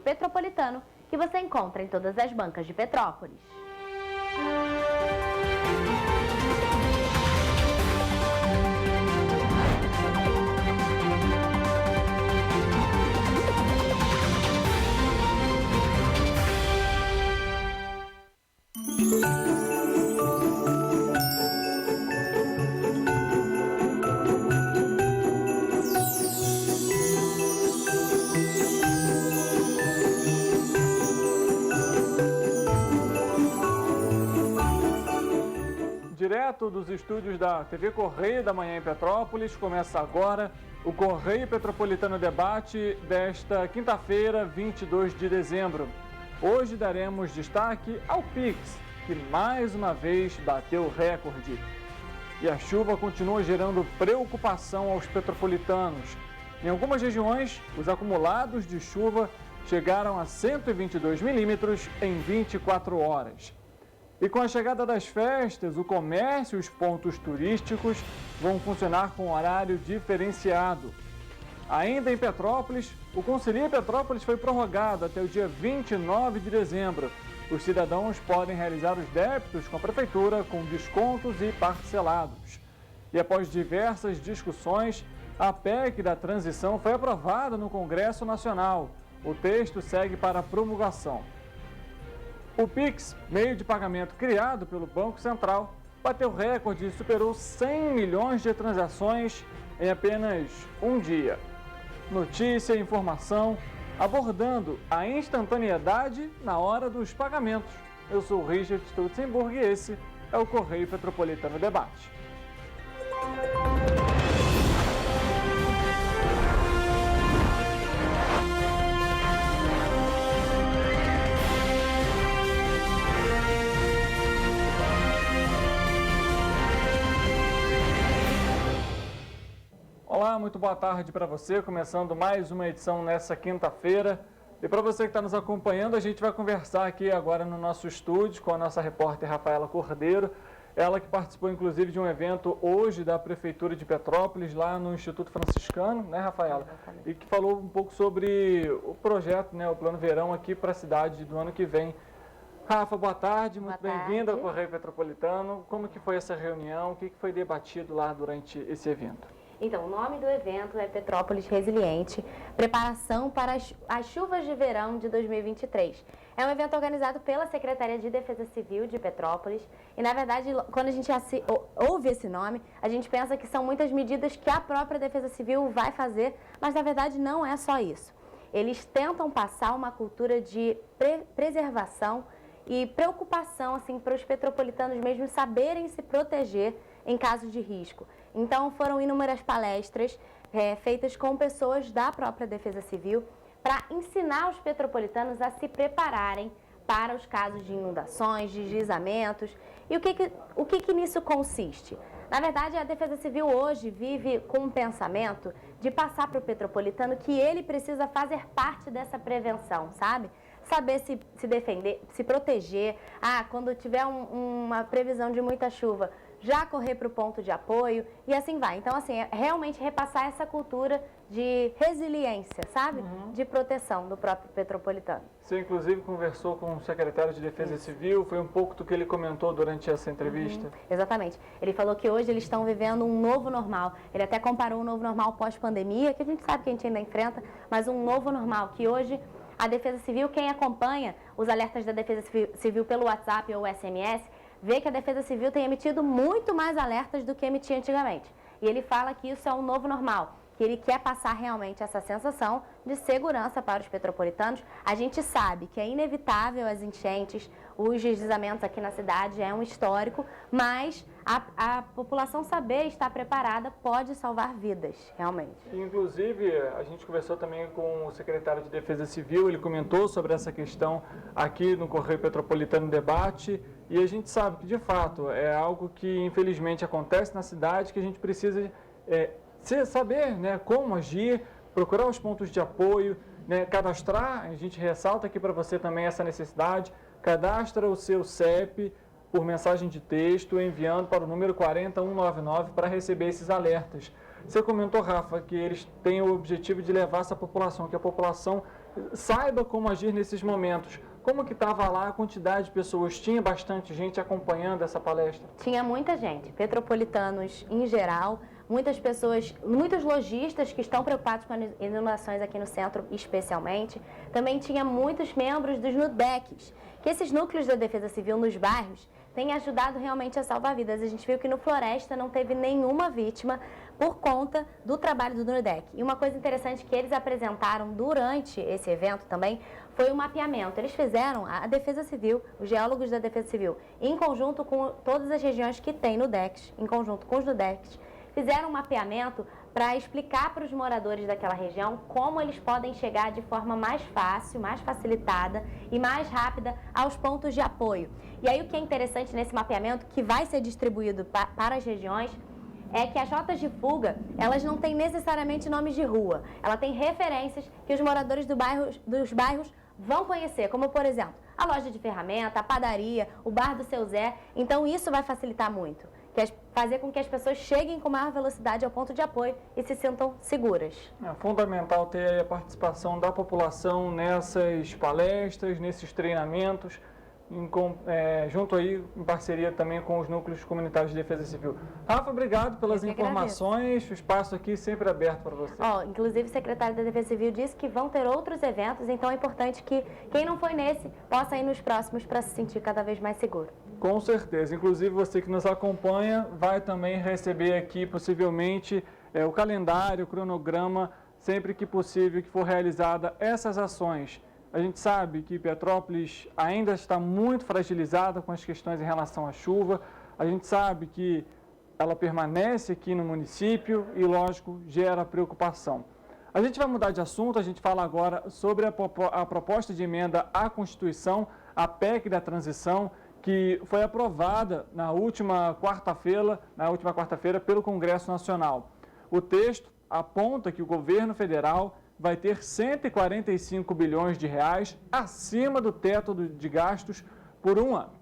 Petropolitano, que você encontra em todas as bancas de Petrópolis. Direto dos estúdios da TV Correio da Manhã em Petrópolis, começa agora o Correio Petropolitano Debate desta quinta-feira, 22 de dezembro. Hoje daremos destaque ao Pix, que mais uma vez bateu recorde. E a chuva continua gerando preocupação aos petropolitanos. Em algumas regiões, os acumulados de chuva chegaram a 122 milímetros em 24 horas. E com a chegada das festas, o comércio e os pontos turísticos vão funcionar com horário diferenciado. Ainda em Petrópolis, o Conselho Petrópolis foi prorrogado até o dia 29 de dezembro. Os cidadãos podem realizar os débitos com a Prefeitura com descontos e parcelados. E após diversas discussões, a PEC da transição foi aprovada no Congresso Nacional. O texto segue para promulgação. O Pix, meio de pagamento criado pelo Banco Central, bateu recorde e superou 100 milhões de transações em apenas um dia. Notícia e informação abordando a instantaneidade na hora dos pagamentos. Eu sou o Richard Stutzenburg e esse é o Correio Petropolitano Debate. Olá, muito boa tarde para você, começando mais uma edição nessa quinta-feira. E para você que está nos acompanhando, a gente vai conversar aqui agora no nosso estúdio com a nossa repórter Rafaela Cordeiro. Ela que participou inclusive de um evento hoje da Prefeitura de Petrópolis, lá no Instituto Franciscano, né, Rafaela? Exatamente. E que falou um pouco sobre o projeto, né, o Plano Verão aqui para a cidade do ano que vem. Rafa, boa tarde, muito bem-vinda ao Correio Petropolitano. Como que foi essa reunião? O que foi debatido lá durante esse evento? Então, o nome do evento é Petrópolis Resiliente, preparação para as chuvas de verão de 2023. É um evento organizado pela Secretaria de Defesa Civil de Petrópolis e, na verdade, quando a gente ouve esse nome, a gente pensa que são muitas medidas que a própria Defesa Civil vai fazer, mas, na verdade, não é só isso. Eles tentam passar uma cultura de preservação e preocupação, assim, para os petropolitanos mesmo saberem se proteger em caso de risco. Então, foram inúmeras palestras feitas com pessoas da própria Defesa Civil para ensinar os petropolitanos a se prepararem para os casos de inundações, deslizamentos. E o que nisso consiste? Na verdade, a Defesa Civil hoje vive com um pensamento de passar para o petropolitano que ele precisa fazer parte dessa prevenção, sabe? Saber se defender, se proteger. Quando tiver uma previsão de muita chuva, já correr para o ponto de apoio e assim vai. Então, assim, é realmente repassar essa cultura de resiliência, sabe? De proteção do próprio petropolitano. Você, inclusive, conversou com o secretário de Defesa Civil, foi um pouco do que ele comentou durante essa entrevista? Exatamente. Ele falou que hoje eles estão vivendo um novo normal. Ele até comparou um novo normal pós-pandemia, que a gente sabe que a gente ainda enfrenta, mas um novo normal, que hoje a Defesa Civil, quem acompanha os alertas da Defesa Civil pelo WhatsApp ou SMS, vê que a Defesa Civil tem emitido muito mais alertas do que emitia antigamente. E ele fala que isso é um novo normal, que ele quer passar realmente essa sensação de segurança para os petropolitanos. A gente sabe que é inevitável as enchentes, os deslizamentos aqui na cidade, é um histórico, mas a população saber estar preparada pode salvar vidas, realmente. Inclusive, a gente conversou também com o secretário de Defesa Civil, ele comentou sobre essa questão aqui no Correio Petropolitano Debate, e a gente sabe que, de fato, é algo que, infelizmente, acontece na cidade, que a gente precisa saber, né, como agir, procurar os pontos de apoio, né, cadastrar. A gente ressalta aqui para você também essa necessidade. Cadastra o seu CEP por mensagem de texto, enviando para o número 40199 para receber esses alertas. Você comentou, Rafa, que eles têm o objetivo de levar essa população, que a população saiba como agir nesses momentos. Como que estava lá a quantidade de pessoas? Tinha bastante gente acompanhando essa palestra? Tinha muita gente, petropolitanos em geral, muitas pessoas, muitos lojistas que estão preocupados com as inundações aqui no centro especialmente. Também tinha muitos membros dos NUDECs, que esses núcleos da Defesa Civil nos bairros têm ajudado realmente a salvar vidas. A gente viu que no Floresta não teve nenhuma vítima por conta do trabalho do NUDEC. E uma coisa interessante que eles apresentaram durante esse evento também foi o mapeamento. Eles fizeram, a Defesa Civil, os geólogos da Defesa Civil, em conjunto com todas as regiões que tem NUDECs, em conjunto com os NUDECs, fizeram um mapeamento para explicar para os moradores daquela região como eles podem chegar de forma mais fácil, mais facilitada e mais rápida aos pontos de apoio. E aí o que é interessante nesse mapeamento, que vai ser distribuído para as regiões, é que as rotas de fuga, elas não têm necessariamente nomes de rua. Ela tem referências que os moradores dos bairros vão conhecer, como por exemplo, a loja de ferramenta, a padaria, o bar do Seu Zé. Então isso vai facilitar muito, fazer com que as pessoas cheguem com maior velocidade ao ponto de apoio e se sintam seguras. É fundamental ter a participação da população nessas palestras, nesses treinamentos, junto aí em parceria também com os núcleos comunitários de defesa civil. Rafa, obrigado pelas informações, o espaço aqui sempre aberto para você. Inclusive o secretário da Defesa Civil disse que vão ter outros eventos, então é importante que quem não foi nesse possa ir nos próximos para se sentir cada vez mais seguro. Com certeza, inclusive você que nos acompanha vai também receber aqui possivelmente o calendário, o cronograma, sempre que possível que for realizada essas ações. A gente sabe que Petrópolis ainda está muito fragilizada com as questões em relação à chuva. A gente sabe que ela permanece aqui no município e, lógico, gera preocupação. A gente vai mudar de assunto, a gente fala agora sobre a proposta de emenda à Constituição, a PEC da transição, que foi aprovada na última quarta-feira pelo Congresso Nacional. O texto aponta que o governo federal vai ter 145 bilhões de reais acima do teto de gastos por um ano.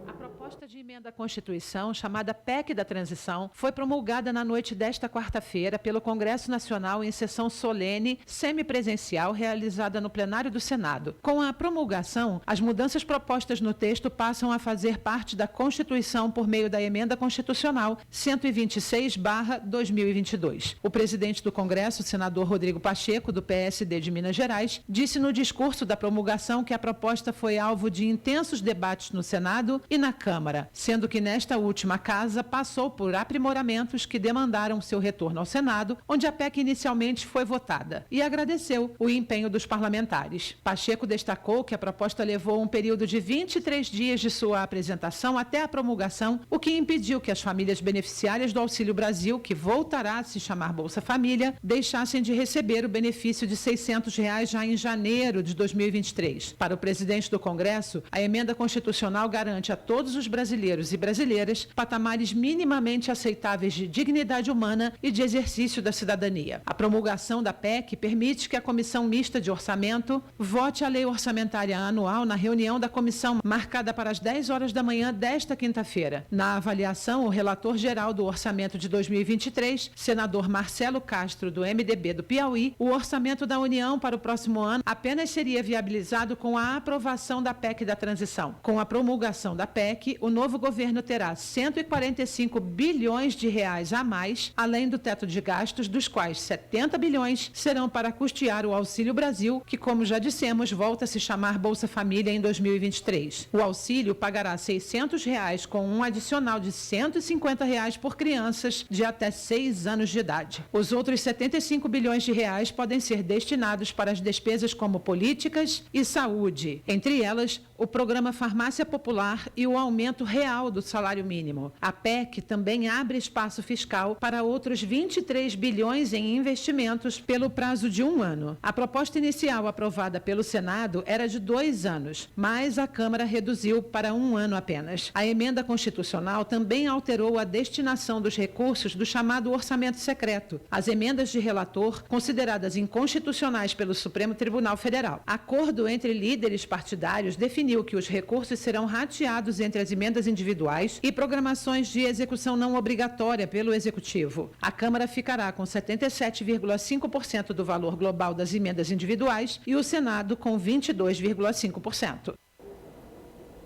A proposta de emenda à Constituição, chamada PEC da Transição, foi promulgada na noite desta quarta-feira pelo Congresso Nacional em sessão solene, semipresencial, realizada no plenário do Senado. Com a promulgação, as mudanças propostas no texto passam a fazer parte da Constituição por meio da Emenda Constitucional 126/2022. O presidente do Congresso, o senador Rodrigo Pacheco, do PSD de Minas Gerais, disse no discurso da promulgação que a proposta foi alvo de intensos debates no Senado e na Câmara, sendo que nesta última casa passou por aprimoramentos que demandaram seu retorno ao Senado, onde a PEC inicialmente foi votada, e agradeceu o empenho dos parlamentares. Pacheco destacou que a proposta levou um período de 23 dias de sua apresentação até a promulgação, o que impediu que as famílias beneficiárias do Auxílio Brasil, que voltará a se chamar Bolsa Família, deixassem de receber o benefício de R$ 600 já em janeiro de 2023. Para o presidente do Congresso, a emenda constitucional garante a todos os brasileiros e brasileiras patamares minimamente aceitáveis de dignidade humana e de exercício da cidadania. A promulgação da PEC permite que a Comissão Mista de Orçamento vote a lei orçamentária anual na reunião da comissão marcada para as 10 horas da manhã desta quinta-feira. Na avaliação, o relator geral do orçamento de 2023, senador Marcelo Castro, do MDB do Piauí, o orçamento da União para o próximo ano apenas seria viabilizado com a aprovação da PEC da transição. Com a promulgação da PEC, o novo governo terá 145 bilhões de reais a mais, além do teto de gastos, dos quais 70 bilhões serão para custear o Auxílio Brasil, que, como já dissemos, volta a se chamar Bolsa Família em 2023. O auxílio pagará R$ 600 com um adicional de R$ 150 por crianças de até 6 anos de idade. Os outros 75 bilhões de reais podem ser destinados para as despesas como políticas e saúde, entre elas o programa Farmácia Popular e o aumento real do salário mínimo. A PEC também abre espaço fiscal para outros 23 bilhões em investimentos pelo prazo de 1 ano. A proposta inicial aprovada pelo Senado era de 2 anos, mas a Câmara reduziu para 1 ano apenas. A emenda constitucional também alterou a destinação dos recursos do chamado orçamento secreto. As emendas de relator, consideradas inconstitucionais pelo Supremo Tribunal Federal. Acordo entre líderes partidários definiu que os recursos serão rateados entre as emendas individuais e programações de execução não obrigatória pelo Executivo. A Câmara ficará com 77,5% do valor global das emendas individuais e o Senado com 22,5%.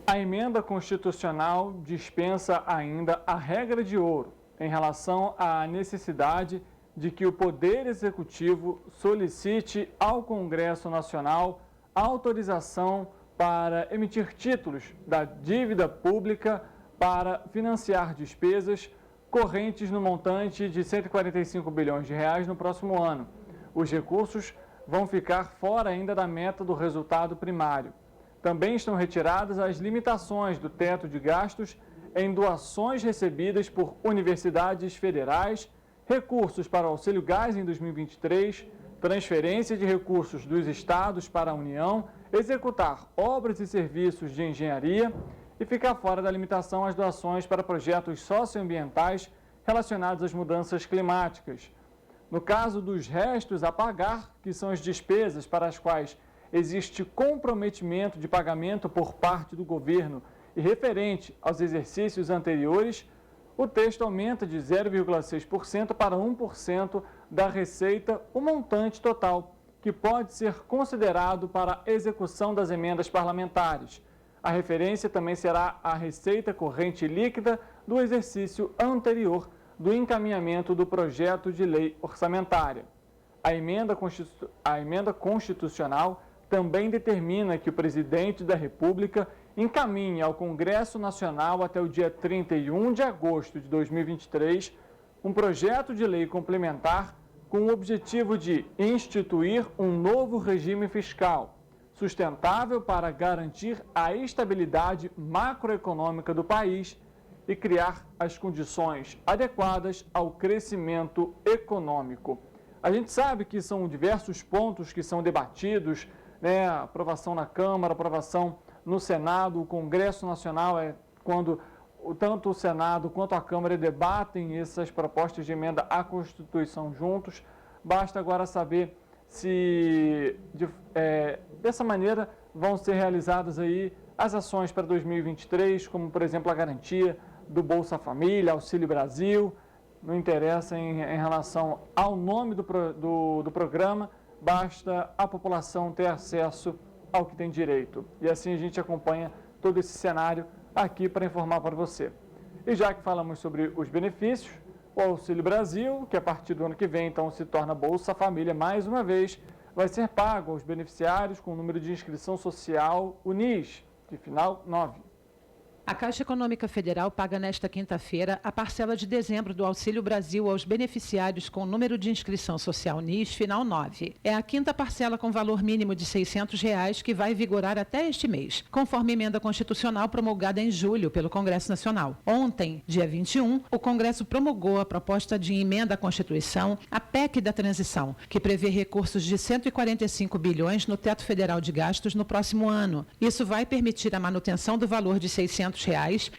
A emenda constitucional dispensa ainda a regra de ouro em relação à necessidade de que o Poder Executivo solicite ao Congresso Nacional autorização para emitir títulos da dívida pública para financiar despesas correntes no montante de 145 bilhões de reais no próximo ano. Os recursos vão ficar fora ainda da meta do resultado primário. Também estão retiradas as limitações do teto de gastos em doações recebidas por universidades federais, recursos para o auxílio gás em 2023, transferência de recursos dos estados para a União, executar obras e serviços de engenharia e ficar fora da limitação às doações para projetos socioambientais relacionados às mudanças climáticas. No caso dos restos a pagar, que são as despesas para as quais existe comprometimento de pagamento por parte do governo e referente aos exercícios anteriores, o texto aumenta de 0,6% para 1% da receita, o montante total, que pode ser considerado para a execução das emendas parlamentares. A referência também será a receita corrente líquida do exercício anterior do encaminhamento do projeto de lei orçamentária. A emenda constitucional também determina que o presidente da República encaminhe ao Congresso Nacional até o dia 31 de agosto de 2023 um projeto de lei complementar com o objetivo de instituir um novo regime fiscal sustentável para garantir a estabilidade macroeconômica do país e criar as condições adequadas ao crescimento econômico. A gente sabe que são diversos pontos que são debatidos, né? Aprovação na Câmara, aprovação no Senado, o Congresso Nacional é quando tanto o Senado quanto a Câmara debatem essas propostas de emenda à Constituição juntos. Basta agora saber se dessa maneira vão ser realizadas aí as ações para 2023, como por exemplo a garantia do Bolsa Família, Auxílio Brasil. Não interessa em relação ao nome do programa, basta a população ter acesso ao que tem direito. E assim a gente acompanha todo esse cenário aqui para informar para você. E já que falamos sobre os benefícios, o Auxílio Brasil, que a partir do ano que vem então se torna Bolsa Família mais uma vez, vai ser pago aos beneficiários com o número de inscrição social UNIS, de final 9. A Caixa Econômica Federal paga nesta quinta-feira a parcela de dezembro do Auxílio Brasil aos beneficiários com número de inscrição social NIS final 9. É a quinta parcela com valor mínimo de R$ 600 que vai vigorar até este mês, conforme emenda constitucional promulgada em julho pelo Congresso Nacional. Ontem, dia 21, o Congresso promulgou a proposta de emenda à Constituição, a PEC da Transição, que prevê recursos de 145 bilhões no teto federal de gastos no próximo ano. Isso vai permitir a manutenção do valor de R$ 600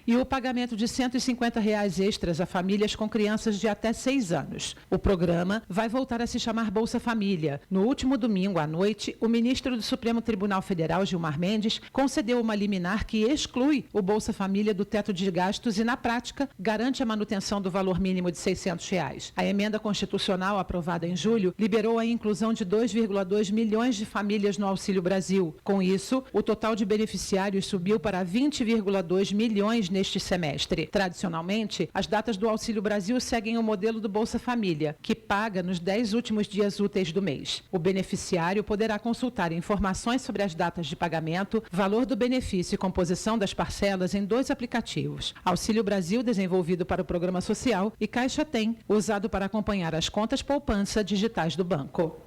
e o pagamento de R$ 150 extras a famílias com crianças de até 6 anos. O programa vai voltar a se chamar Bolsa Família. No último domingo à noite, o ministro do Supremo Tribunal Federal, Gilmar Mendes, concedeu uma liminar que exclui o Bolsa Família do teto de gastos e, na prática, garante a manutenção do valor mínimo de R$ 600. A emenda constitucional aprovada em julho liberou a inclusão de 2,2 milhões de famílias no Auxílio Brasil. Com isso, o total de beneficiários subiu para 20,2 milhões neste semestre. Tradicionalmente, as datas do Auxílio Brasil seguem o modelo do Bolsa Família, que paga nos 10 últimos dias úteis do mês. O beneficiário poderá consultar informações sobre as datas de pagamento, valor do benefício e composição das parcelas em 2 aplicativos: Auxílio Brasil, desenvolvido para o Programa Social, e Caixa Tem, usado para acompanhar as contas poupança digitais do banco.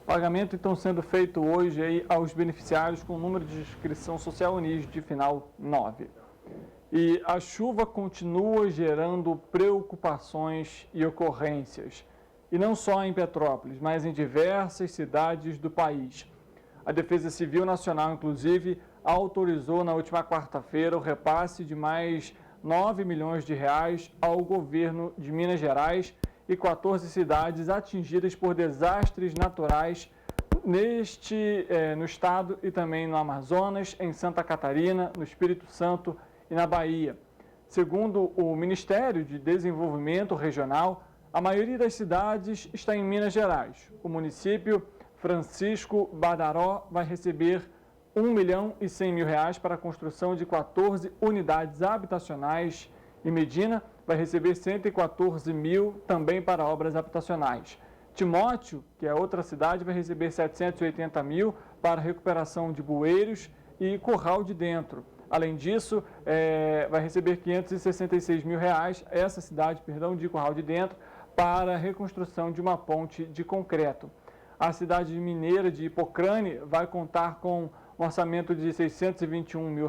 Pagamento então sendo feito hoje aí aos beneficiários com o número de inscrição social UNIS de final 9. E a chuva continua gerando preocupações e ocorrências, e não só em Petrópolis, mas em diversas cidades do país. A Defesa Civil Nacional, inclusive, autorizou na última quarta-feira o repasse de mais 9 milhões de reais ao governo de Minas Gerais e 14 cidades atingidas por desastres naturais no estado e também no Amazonas, em Santa Catarina, no Espírito Santo e na Bahia. Segundo o Ministério de Desenvolvimento Regional, a maioria das cidades está em Minas Gerais. O município Francisco Badaró vai receber R$ 1.100.000 para a construção de 14 unidades habitacionais e Medina vai receber R$ 114 mil também para obras habitacionais. Timóteo, que é outra cidade, vai receber R$ 780 mil para recuperação de bueiros e curral de dentro. Além disso, vai receber R$ 566 mil, essa cidade, de curral de dentro, para a reconstrução de uma ponte de concreto. A cidade mineira de Hipocrane vai contar com um orçamento de R$ 621 mil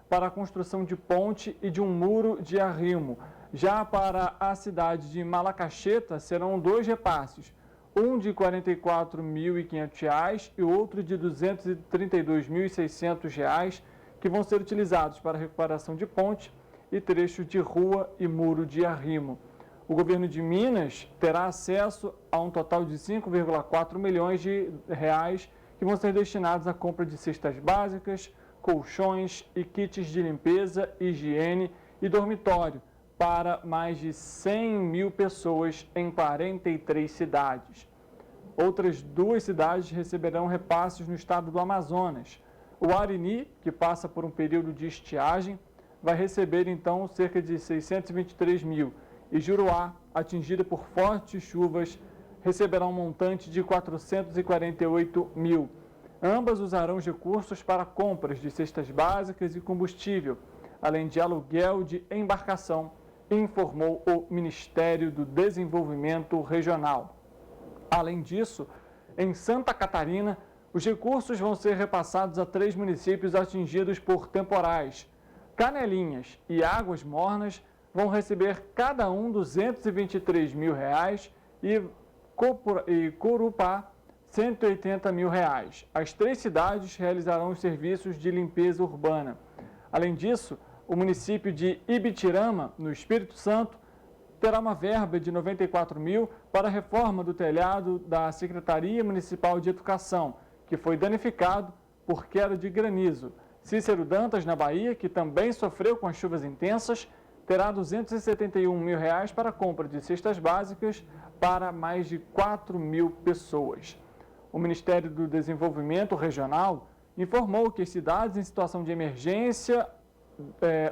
para a construção de ponte e de um muro de arrimo. Já para a cidade de Malacacheta, serão 2 repasses, um de R$ 44.500 e outro de R$ 232.600, que vão ser utilizados para a recuperação de ponte e trechos de rua e muro de arrimo. O governo de Minas terá acesso a um total de R$ 5,4 milhões que vão ser destinados à compra de cestas básicas, colchões e kits de limpeza, higiene e dormitório para mais de 100 mil pessoas em 43 cidades. Outras 2 cidades receberão repasses no estado do Amazonas. O Arini, que passa por um período de estiagem, vai receber então cerca de 623 mil. E Juruá, atingida por fortes chuvas, receberá um montante de 448 mil. Ambas usarão os recursos para compras de cestas básicas e combustível, além de aluguel de embarcação, informou o Ministério do Desenvolvimento Regional. Além disso, em Santa Catarina, os recursos vão ser repassados a 3 municípios atingidos por temporais. Canelinhas e Águas Mornas vão receber cada um R$ 223 mil e Corupá R$ 180 mil. As 3 cidades realizarão os serviços de limpeza urbana. Além disso, o município de Ibitirama, no Espírito Santo, terá uma verba de R$ 94 mil para a reforma do telhado da Secretaria Municipal de Educação, que foi danificado por queda de granizo. Cícero Dantas, na Bahia, que também sofreu com as chuvas intensas, terá R$ 271 mil para a compra de cestas básicas para mais de 4 mil pessoas. O Ministério do Desenvolvimento Regional informou que as cidades em situação de emergência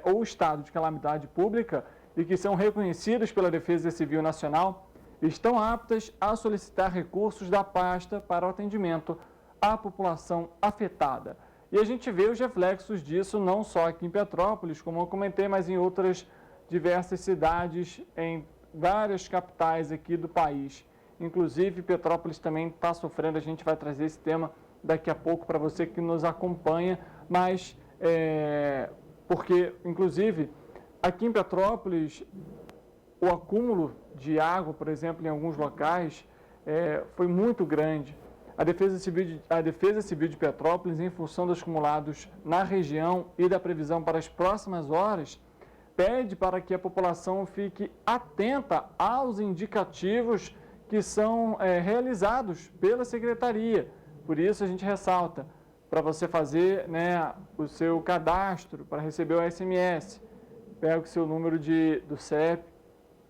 ou estado de calamidade pública e que são reconhecidas pela Defesa Civil Nacional estão aptas a solicitar recursos da pasta para o atendimento à população afetada. E a gente vê os reflexos disso não só aqui em Petrópolis, como eu comentei, mas em outras diversas cidades, em várias capitais aqui do país. Inclusive, Petrópolis também está sofrendo, a gente vai trazer esse tema daqui a pouco para você que nos acompanha, mas porque, inclusive, aqui em Petrópolis, o acúmulo de água, por exemplo, em alguns locais, foi muito grande. A Defesa Civil de Petrópolis, em função dos acumulados na região e da previsão para as próximas horas, pede para que a população fique atenta aos indicativos que são realizados pela Secretaria. Por isso, a gente ressalta para você fazer o seu cadastro para receber o SMS. Pega o seu número do CEP,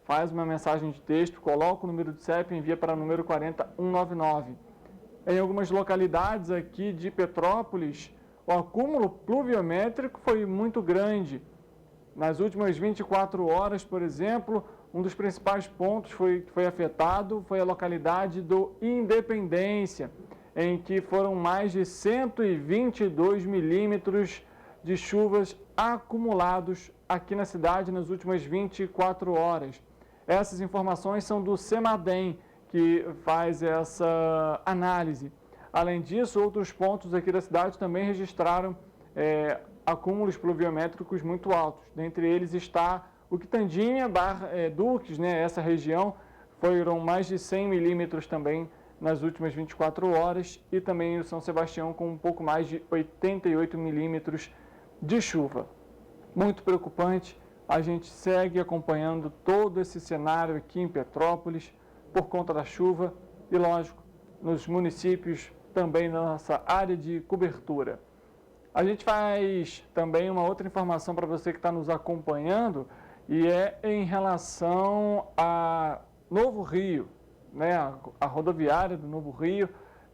faz uma mensagem de texto, coloca o número do CEP e envia para o número 40199. Em algumas localidades aqui de Petrópolis, o acúmulo pluviométrico foi muito grande. Nas últimas 24 horas, por exemplo, um dos principais pontos que foi afetado foi a localidade do Independência, em que foram mais de 122 milímetros de chuvas acumulados aqui na cidade nas últimas 24 horas. Essas informações são do CEMADEM, que faz essa análise. Além disso, outros pontos aqui da cidade também registraram acúmulos pluviométricos muito altos. Dentre eles está o Quitandinha, Duques, essa região, foram mais de 100 milímetros também nas últimas 24 horas, e também o São Sebastião com um pouco mais de 88 milímetros de chuva. Muito preocupante, a gente segue acompanhando todo esse cenário aqui em Petrópolis por conta da chuva e, lógico, nos municípios também na nossa área de cobertura. A gente faz também uma outra informação para você que está nos acompanhando, e é em relação a Novo Rio, né? A rodoviária do Novo Rio,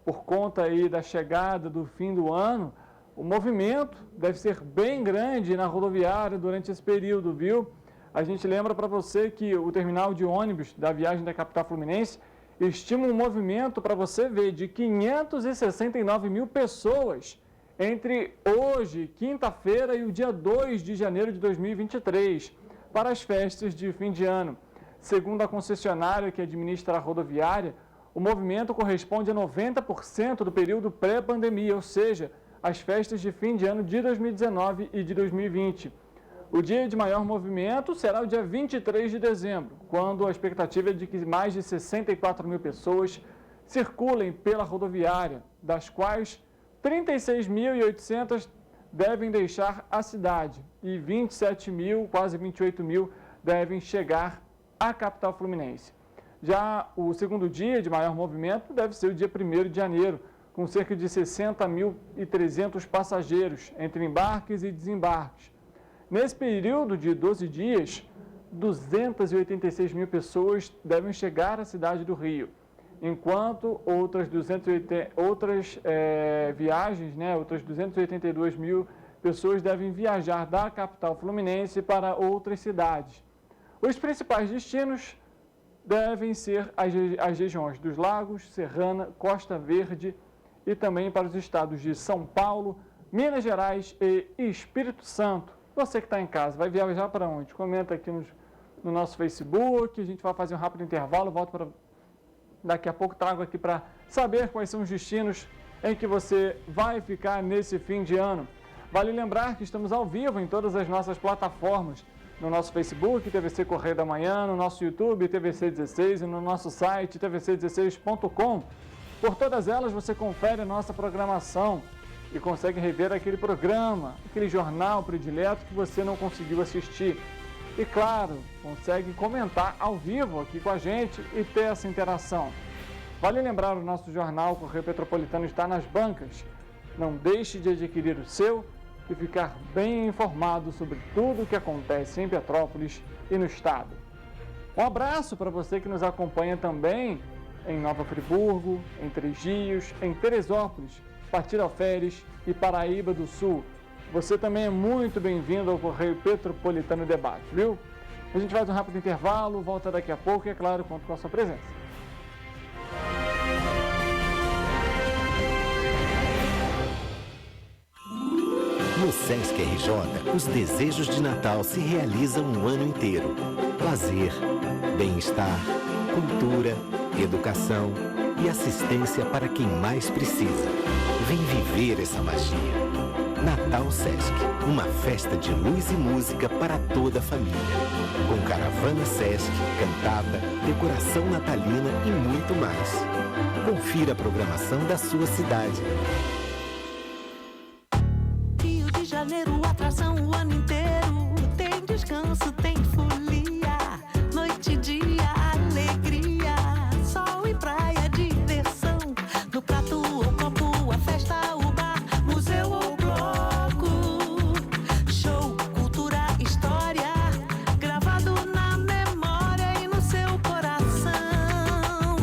por conta aí da chegada do fim do ano, o movimento deve ser bem grande na rodoviária durante esse período, viu? A gente lembra para você que o terminal de ônibus da viagem da capital fluminense estima um movimento, para você ver, de 569 mil pessoas entre hoje, quinta-feira, e o dia 2 de janeiro de 2023, para as festas de fim de ano. Segundo a concessionária que administra a rodoviária, o movimento corresponde a 90% do período pré-pandemia, ou seja, as festas de fim de ano de 2019 e de 2020. O dia de maior movimento será o dia 23 de dezembro, quando a expectativa é de que mais de 64 mil pessoas circulem pela rodoviária, das quais 36.800 devem deixar a cidade e 27 mil, quase 28 mil, devem chegar à capital fluminense. Já o segundo dia de maior movimento deve ser o dia 1º de janeiro, com cerca de 60.300 passageiros entre embarques e desembarques. Nesse período de 12 dias, 286 mil pessoas devem chegar à cidade do Rio, enquanto outras 282 mil pessoas devem viajar da capital fluminense para outras cidades. Os principais destinos devem ser as regiões dos Lagos, Serrana, Costa Verde e também para os estados de São Paulo, Minas Gerais e Espírito Santo. Você que está em casa, vai viajar para onde? Comenta aqui no nosso Facebook, a gente vai fazer um rápido intervalo, volto para... Daqui a pouco trago aqui para saber quais são os destinos em que você vai ficar nesse fim de ano. Vale lembrar que estamos ao vivo em todas as nossas plataformas, no nosso Facebook, TVC Correio da Manhã, no nosso YouTube, TVC 16 e no nosso site, tvc16.com. Por todas elas você confere a nossa programação e consegue rever aquele programa, aquele jornal predileto que você não conseguiu assistir. E claro, consegue comentar ao vivo aqui com a gente e ter essa interação. Vale lembrar, o nosso jornal Correio Petropolitano está nas bancas. Não deixe de adquirir o seu e ficar bem informado sobre tudo o que acontece em Petrópolis e no estado. Um abraço para você que nos acompanha também em Nova Friburgo, em Três Rios, em Teresópolis, Partiroféres e Paraíba do Sul. Você também é muito bem-vindo ao Correio Petropolitano Debate, viu? A gente faz um rápido intervalo, volta daqui a pouco e, é claro, conto com a sua presença. No Sesc RJ, os desejos de Natal se realizam o ano inteiro. Lazer, bem-estar, cultura, educação e assistência para quem mais precisa. Vem viver essa magia. Natal Sesc, uma festa de luz e música para toda a família. Com caravana Sesc, cantata, decoração natalina e muito mais. Confira a programação da sua cidade. Rio de Janeiro, atração o ano inteiro. Tem descanso, tem folia, noite e dia, alegria, sol e praia, diversão. No prato ou copo, a festa, o bar, museu ou bloco. Show, cultura, história, gravado na memória e no seu coração.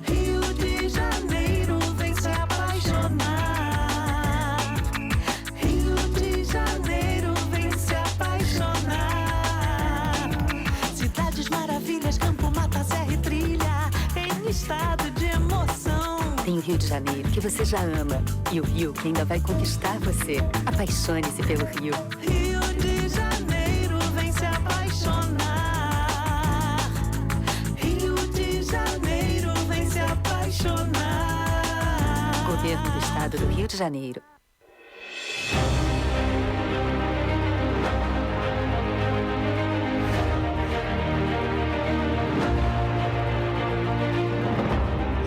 Rio de Janeiro, vem se apaixonar. Rio de Janeiro, vem se apaixonar. Cidades maravilhas, campo, mata, serra e trilha, em estado de emoção. Tem o Rio de Janeiro, que você já ama, e o Rio que ainda vai conquistar você. Apaixone-se pelo Rio. Rio de Janeiro, vem se apaixonar. Rio de Janeiro, vem se apaixonar. Governo do Estado do Rio de Janeiro.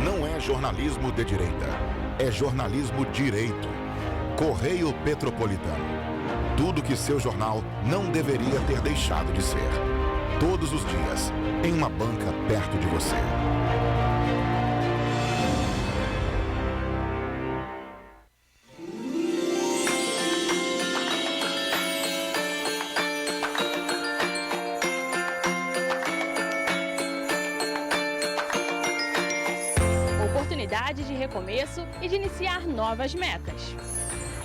Não é jornalismo de direita, é jornalismo direito. Correio Petropolitano. Tudo que seu jornal não deveria ter deixado de ser. Todos os dias, em uma banca perto de você. recomeço e de iniciar novas metas.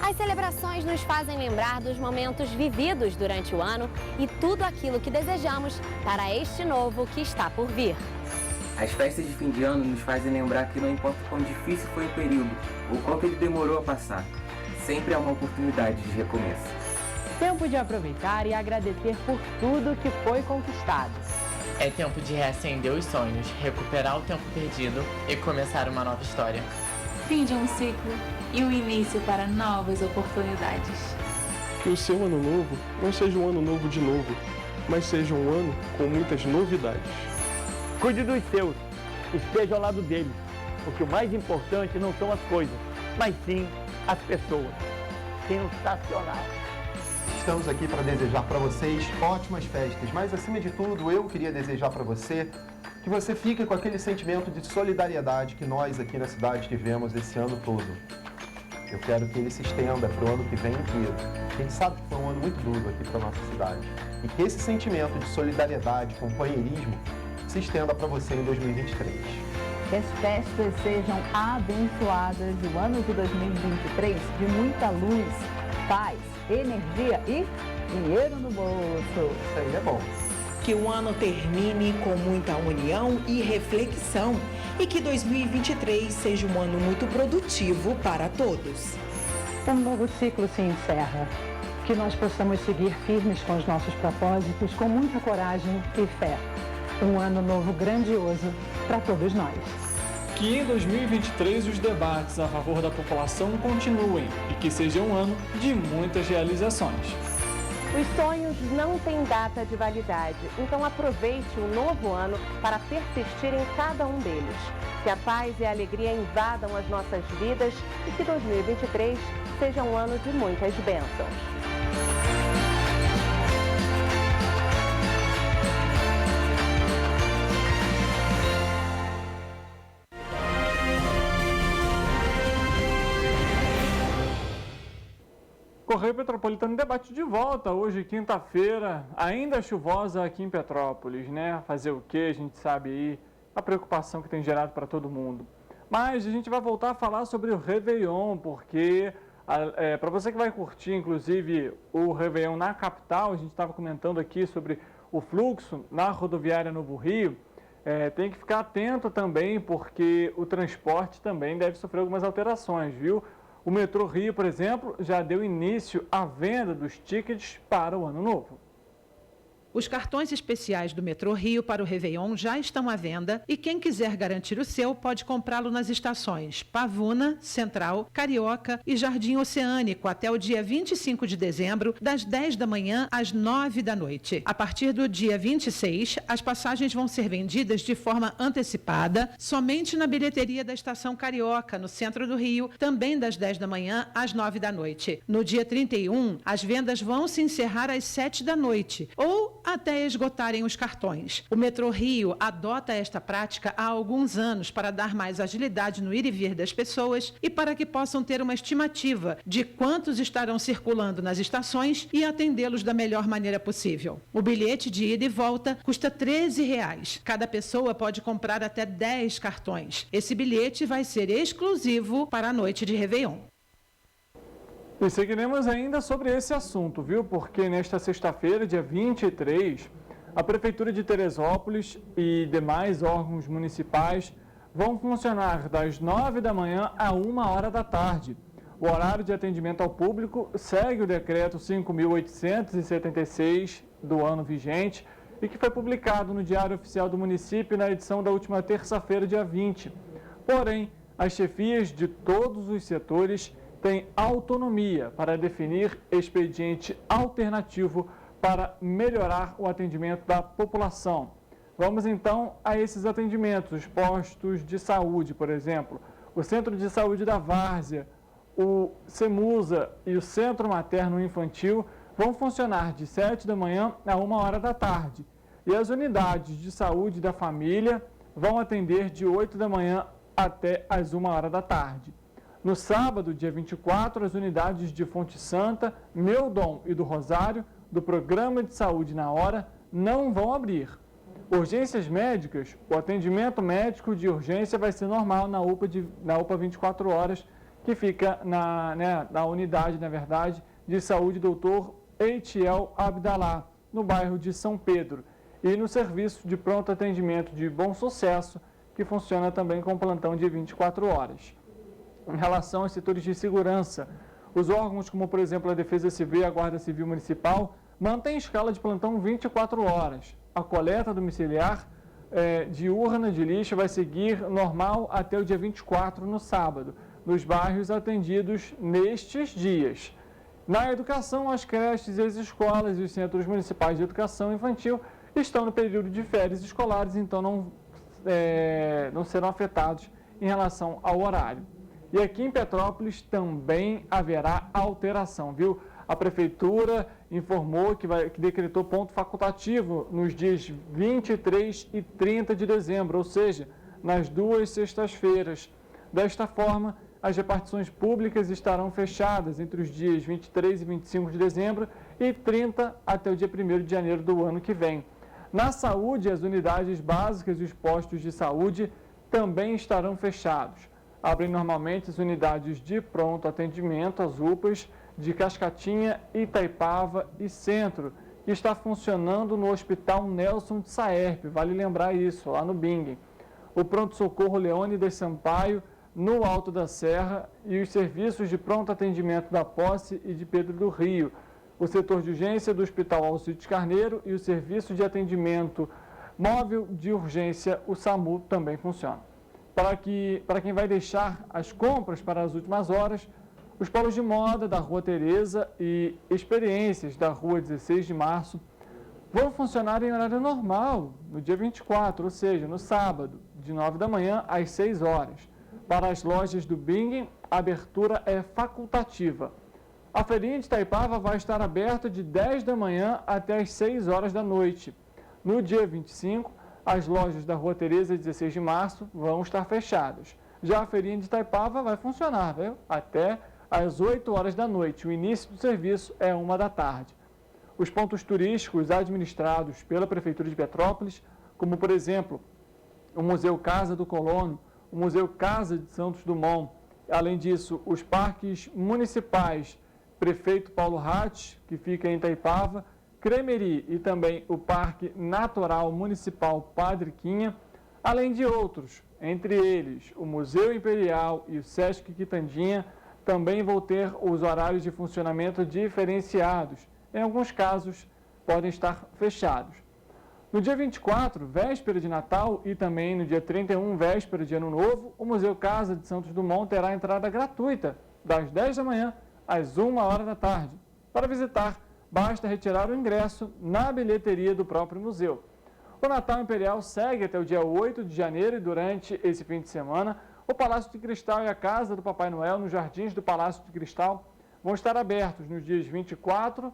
As celebrações nos fazem lembrar dos momentos vividos durante o ano e tudo aquilo que desejamos para este novo que está por vir. As festas de fim de ano nos fazem lembrar que não importa o quão difícil foi o período ou quanto ele demorou a passar, sempre há uma oportunidade de recomeço. Tempo de aproveitar e agradecer por tudo que foi conquistado. É tempo de reacender os sonhos, recuperar o tempo perdido e começar uma nova história. Fim de um ciclo e o início para novas oportunidades. Que o seu ano novo não seja um ano novo de novo, mas seja um ano com muitas novidades. Cuide dos seus, esteja ao lado deles, porque o mais importante não são as coisas, mas sim as pessoas. Sensacional! Estamos aqui para desejar para vocês ótimas festas, mas acima de tudo eu queria desejar para você que você fique com aquele sentimento de solidariedade que nós aqui na cidade tivemos esse ano todo. Eu quero que ele se estenda para o ano que vem inteiro. A gente sabe que foi um ano muito duro aqui para a nossa cidade e que esse sentimento de solidariedade, companheirismo, se estenda para você em 2023. Que as festas sejam abençoadas e o ano de 2023 de muita luz, paz, energia e dinheiro no bolso. Isso aí é bom. Que o ano termine com muita união e reflexão e que 2023 seja um ano muito produtivo para todos. Um novo ciclo se encerra. Que nós possamos seguir firmes com os nossos propósitos, com muita coragem e fé. Um ano novo grandioso para todos nós. Que em 2023 os debates a favor da população continuem e que seja um ano de muitas realizações. Os sonhos não têm data de validade, então aproveite o novo ano para persistir em cada um deles. Que a paz e a alegria invadam as nossas vidas e que 2023 seja um ano de muitas bênçãos. Correio Petropolitano debate de volta hoje, quinta-feira, ainda chuvosa aqui em Petrópolis, né? Fazer o quê? A gente sabe aí a preocupação que tem gerado para todo mundo. Mas a gente vai voltar a falar sobre o Réveillon, porque para você que vai curtir, inclusive, o Réveillon na capital, a gente estava comentando aqui sobre o fluxo na rodoviária Novo Rio, tem que ficar atento também, porque o transporte também deve sofrer algumas alterações, viu? O Metrô Rio, por exemplo, já deu início à venda dos tickets para o Ano Novo. Os cartões especiais do Metrô Rio para o Réveillon já estão à venda e quem quiser garantir o seu pode comprá-lo nas estações Pavuna, Central, Carioca e Jardim Oceânico até o dia 25 de dezembro, das 10 da manhã às 9 da noite. A partir do dia 26, as passagens vão ser vendidas de forma antecipada somente na bilheteria da Estação Carioca, no centro do Rio, também das 10 da manhã às 9 da noite. No dia 31, as vendas vão se encerrar às 7 da noite ou até esgotarem os cartões. O Metrô Rio adota esta prática há alguns anos para dar mais agilidade no ir e vir das pessoas e para que possam ter uma estimativa de quantos estarão circulando nas estações e atendê-los da melhor maneira possível. O bilhete de ida e volta custa R$ 13. Cada pessoa pode comprar até 10 cartões. Esse bilhete vai ser exclusivo para a noite de Réveillon. E seguiremos ainda sobre esse assunto, viu? Porque nesta sexta-feira, dia 23, a Prefeitura de Teresópolis e demais órgãos municipais vão funcionar das 9 da manhã a 1h da tarde. O horário de atendimento ao público segue o decreto 5.876 do ano vigente e que foi publicado no Diário Oficial do Município na edição da última terça-feira, dia 20. Porém, as chefias de todos os setores tem autonomia para definir expediente alternativo para melhorar o atendimento da população. Vamos então a esses atendimentos, os postos de saúde, por exemplo, o Centro de Saúde da Várzea, o CEMUSA e o Centro Materno Infantil vão funcionar de 7 da manhã a 1h da tarde. E as unidades de saúde da família vão atender de 8 da manhã até as 1h da tarde. No sábado, dia 24, as unidades de Fonte Santa, Meudon e do Rosário, do Programa de Saúde na Hora, não vão abrir. Urgências médicas, o atendimento médico de urgência vai ser normal na UPA 24 horas, que fica na unidade, na verdade, de saúde Dr. Eitiel Abdallah, no bairro de São Pedro, e no serviço de pronto atendimento de Bom Sucesso, que funciona também com plantão de 24 horas. Em relação aos setores de segurança, os órgãos como, por exemplo, a Defesa Civil e a Guarda Civil Municipal mantêm escala de plantão 24 horas. A coleta domiciliar de urna de lixo vai seguir normal até o dia 24, no sábado, nos bairros atendidos nestes dias. Na educação, as creches, as escolas e os centros municipais de educação infantil estão no período de férias escolares, então não serão afetados em relação ao horário. E aqui em Petrópolis também haverá alteração, viu? A Prefeitura informou que decretou ponto facultativo nos dias 23 e 30 de dezembro, ou seja, nas 2 sextas-feiras. Desta forma, as repartições públicas estarão fechadas entre os dias 23 e 25 de dezembro e 30 até o dia 1º de janeiro do ano que vem. Na saúde, as unidades básicas e os postos de saúde também estarão fechados. Abrem normalmente as unidades de pronto atendimento, as UPAs, de Cascatinha, Itaipava e Centro, que está funcionando no Hospital Nelson de Saerpe, vale lembrar isso, lá no Bingen. O pronto-socorro Leônidas Sampaio, no Alto da Serra, e os serviços de pronto atendimento da Posse e de Pedro do Rio. O setor de urgência do Hospital Alcides Carneiro e o serviço de atendimento móvel de urgência, o SAMU, também funciona. Para quem vai deixar as compras para as últimas horas, os polos de moda da Rua Tereza e experiências da Rua 16 de Março vão funcionar em horário normal, no dia 24, ou seja, no sábado, de 9 da manhã às 6 horas. Para as lojas do Bingen, a abertura é facultativa. A feirinha de Itaipava vai estar aberta de 10 da manhã até as 6 horas da noite. No dia 25, as lojas da Rua Tereza e 16 de Março vão estar fechadas. Já a feirinha de Itaipava vai funcionar, viu? Até às 8 horas da noite. O início do serviço é 1 da tarde. Os pontos turísticos administrados pela Prefeitura de Petrópolis, como, por exemplo, o Museu Casa do Colono, o Museu Casa de Santos Dumont, além disso, os parques municipais Prefeito Paulo Hatz, que fica em Itaipava, Cremeri e também o Parque Natural Municipal Padre Quinha, além de outros, entre eles o Museu Imperial e o Sesc Quitandinha, também vão ter os horários de funcionamento diferenciados. Em alguns casos, podem estar fechados. No dia 24, véspera de Natal, e também no dia 31, véspera de Ano Novo, o Museu Casa de Santos Dumont terá entrada gratuita, das 10 da manhã às 1 hora da tarde. Para visitar, basta retirar o ingresso na bilheteria do próprio museu. O Natal Imperial segue até o dia 8 de janeiro e durante esse fim de semana, o Palácio de Cristal e a Casa do Papai Noel, nos jardins do Palácio de Cristal, vão estar abertos nos dias 24,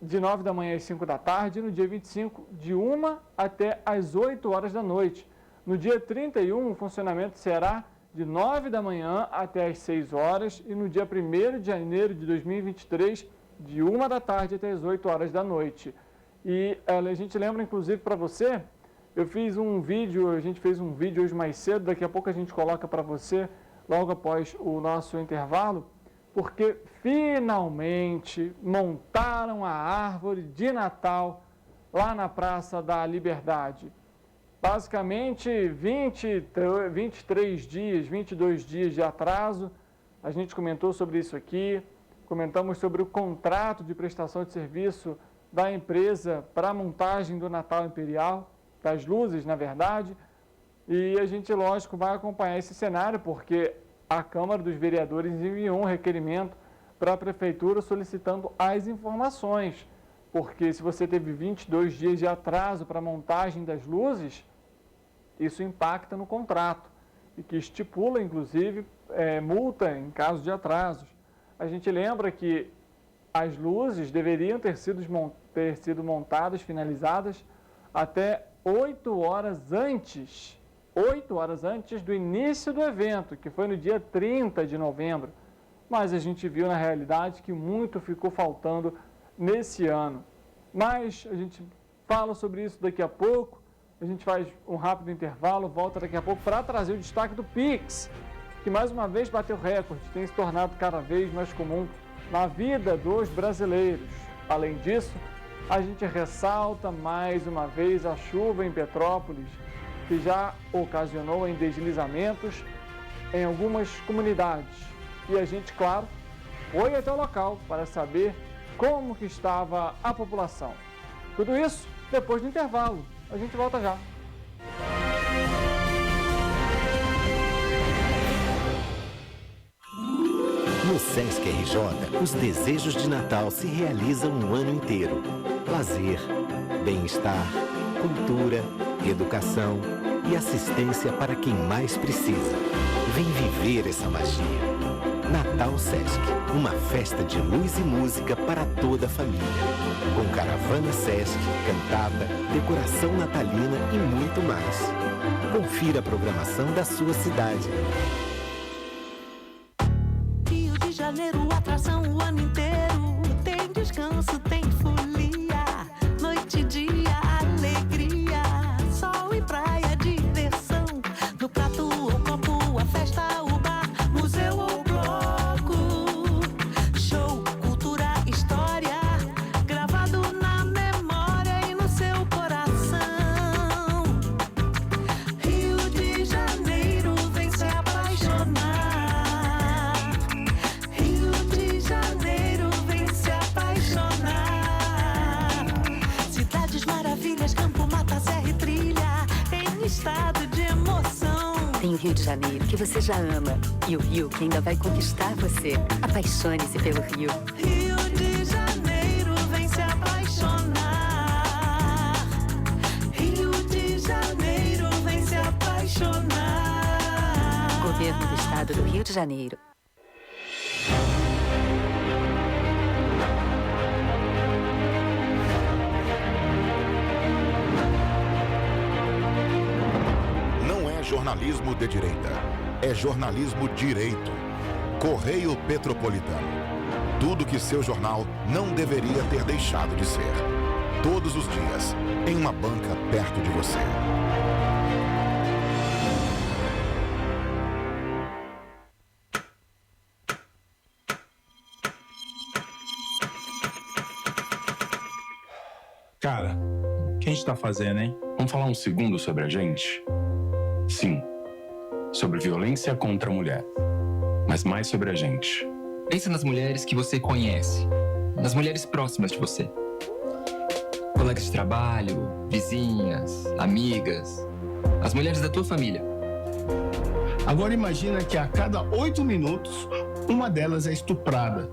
de 9 da manhã às 5 da tarde, e no dia 25, de 1 até às 8 horas da noite. No dia 31, o funcionamento será de 9 da manhã até às 6 horas e no dia 1º de janeiro de 2023, de 1 da tarde até às 8 horas da noite. E a gente lembra, inclusive, para você, a gente fez um vídeo hoje mais cedo, daqui a pouco a gente coloca para você, logo após o nosso intervalo, porque finalmente montaram a árvore de Natal lá na Praça da Liberdade. Basicamente, 22 dias de atraso, a gente comentou sobre isso aqui, comentamos sobre o contrato de prestação de serviço da empresa para a montagem do Natal Imperial, das luzes, na verdade, e a gente, lógico, vai acompanhar esse cenário, porque a Câmara dos Vereadores enviou um requerimento para a Prefeitura solicitando as informações, porque se você teve 22 dias de atraso para a montagem das luzes, isso impacta no contrato, e que estipula, inclusive, multa em caso de atrasos. A gente lembra que as luzes deveriam ter sido montadas, finalizadas, até 8 horas antes do início do evento, que foi no dia 30 de novembro. Mas a gente viu na realidade que muito ficou faltando nesse ano. Mas a gente fala sobre isso daqui a pouco. a gente faz um rápido intervalo, volta daqui a pouco para trazer o destaque do Pix, que mais uma vez bateu recorde, tem se tornado cada vez mais comum na vida dos brasileiros. Além disso, a gente ressalta mais uma vez a chuva em Petrópolis, que já ocasionou em deslizamentos em algumas comunidades. E a gente, claro, foi até o local para saber como que estava a população. Tudo isso depois do intervalo. A gente volta já. No Sesc RJ, os desejos de Natal se realizam um ano inteiro. Lazer, bem-estar, cultura, educação e assistência para quem mais precisa. Vem viver essa magia. Natal Sesc, uma festa de luz e música para toda a família. Com caravana Sesc, cantata, decoração natalina e muito mais. Confira a programação da sua cidade. Rio de Janeiro, atração o ano inteiro. Tem descanso, tem folia. Noite e dia, alegria. Sol e praia, diversão. No prato ou copo, a festa, o bar, museu ou bloco. Show, cultura, história. Gravado na memória e no seu coração. Rio de Janeiro, vem se apaixonar. Rio de Janeiro, vem se apaixonar. Cidades maravilhas, campo, mata, serra e trilha, em estado de emoção. Tem o Rio de Janeiro, que você já ama, e o Rio, que ainda vai conquistar você. Apaixone-se pelo Rio. Rio de Janeiro, vem se apaixonar. Rio de Janeiro, vem se apaixonar. Governo do Estado do Rio de Janeiro. Não é jornalismo de direita, é jornalismo direito. Correio Petropolitano. Tudo que seu jornal não deveria ter deixado de ser. Todos os dias, em uma banca perto de você. Cara, o que a gente tá fazendo, hein? Vamos falar um segundo sobre a gente? Sim, sobre violência contra a mulher, mas mais sobre a gente. Pensa nas mulheres que você conhece, nas mulheres próximas de você. Colegas de trabalho, vizinhas, amigas, as mulheres da tua família. Agora imagina que a cada 8 minutos, uma delas é estuprada.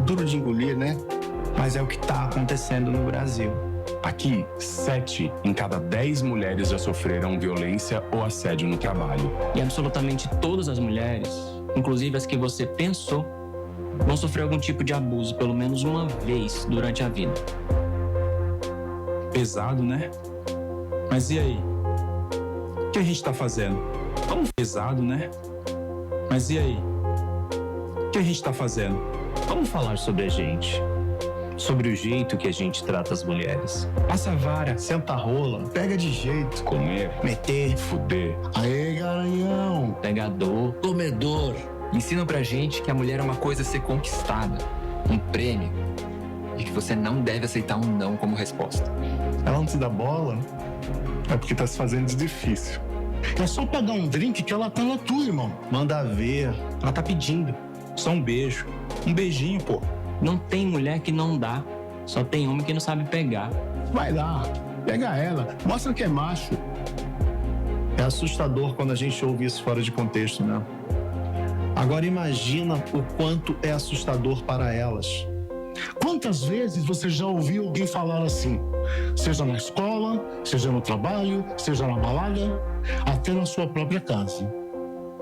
Duro de engolir, né? Mas é o que tá acontecendo no Brasil. Aqui, 7 em cada 10 mulheres já sofreram violência ou assédio no trabalho. E absolutamente todas as mulheres, inclusive as que você pensou, vão sofrer algum tipo de abuso pelo menos uma vez durante a vida. Pesado, né? Mas e aí? O que a gente tá fazendo? Pesado, né? Mas e aí? O que a gente tá fazendo? Vamos falar sobre a gente. Sobre o jeito que a gente trata as mulheres. Passa a vara, senta a rola, pega de jeito. Comer, meter, fuder. Aê, garanhão. Pegador, comedor. Ensinam pra gente que a mulher é uma coisa a ser conquistada, um prêmio, e que você não deve aceitar um não como resposta. Ela não te dá bola, é porque tá se fazendo de difícil. É só pegar um drink que ela tá na tua, irmão. Manda ver. Ela tá pedindo. Só um beijo. Um beijinho, pô. Não tem mulher que não dá. Só tem homem que não sabe pegar. Vai lá, pega ela. Mostra que é macho. É assustador quando a gente ouve isso fora de contexto, né? Agora imagina o quanto é assustador para elas. Quantas vezes você já ouviu alguém falar assim? Seja na escola, seja no trabalho, seja na balada, até na sua própria casa.